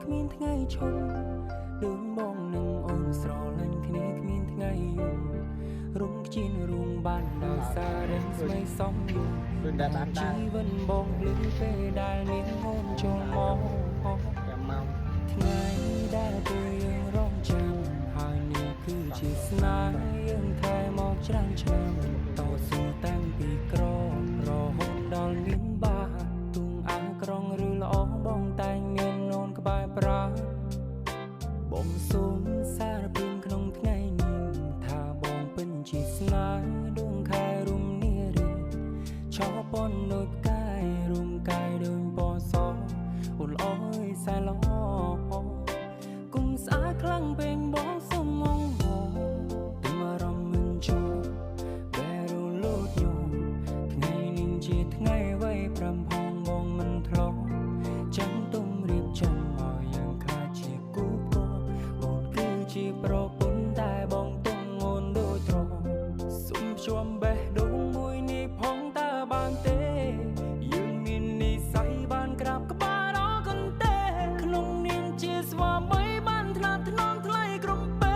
គ្មានថ្ងៃឈប់ដូចបងនឹងអូនស្រលាញ់គ្នាគ្មានថ្ងៃយំរុំខ្ជិនរុំបានដោយសាររែងស្មីសំយំជីវិតបងភ្លឺពេលដែលមានអូនចូលមកថ្ងៃដែលពេលយើងរងចាំហើយនេះគឺជាស្នេហ៍យើងថែមកច្រើនឆ្នាំតស៊ូតាំងពីក្ររហូតដល់មានបានទុំអាក្រងឬល្អបងតែងមានអូនក្បែរប្រាបងសូមសារពីមក្នុងថ្ងៃនេះថាបងពេញជាស្នេហ៍ដួងខែរុំនារីឆោប៉ុនដូចកាយរុំកាយដូចពណ៌សអូនអើយសែឡគុំស្អាតខ្លាំងពេញបងសុំងងតែមករំមិនជួបែរលូតយំថ្ងៃនេះជាថ្ងៃໄວប្រាំផងបងមិនធ្លាប់ចាំទុំរៀបចំឲ្យយ៉ាងខ្លាចជាគូគប់អូនគឺជាប្រពន្ធតែបងទុំអូនដូចត្រង់សុំជួមបេះដូងមួយនេះផងតើបានទេយើងមាននិស្ស័យបានក្រាបក្បាលរកន្ទេក្នុងនាមជាស្វាមីបានថ្នាក់ថ្នមថ្លៃក្រុមពេ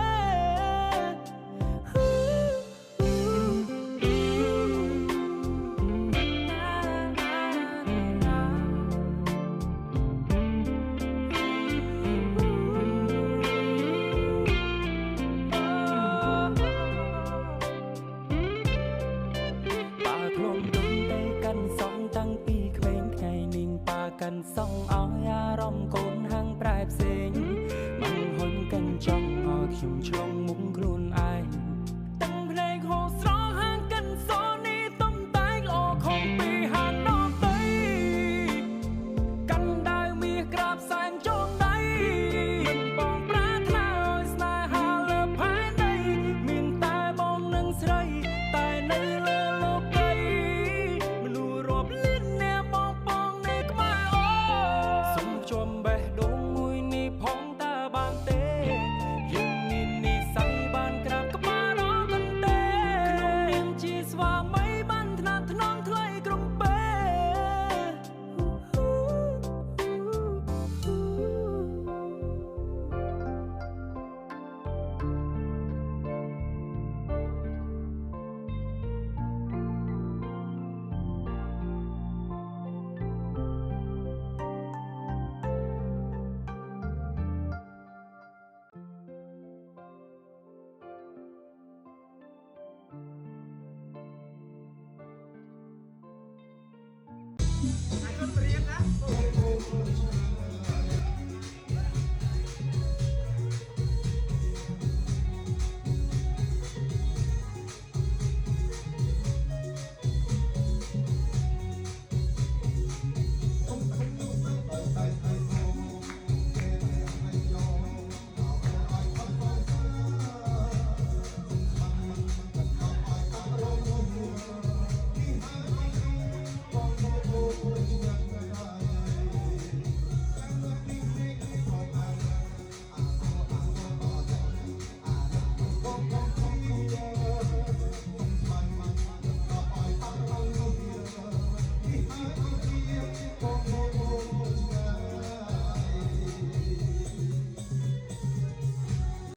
កាន់សងតាំងពីក្មេងថ្ងៃនេះប៉ាកាន់សងឲ្យអារម្មណ៍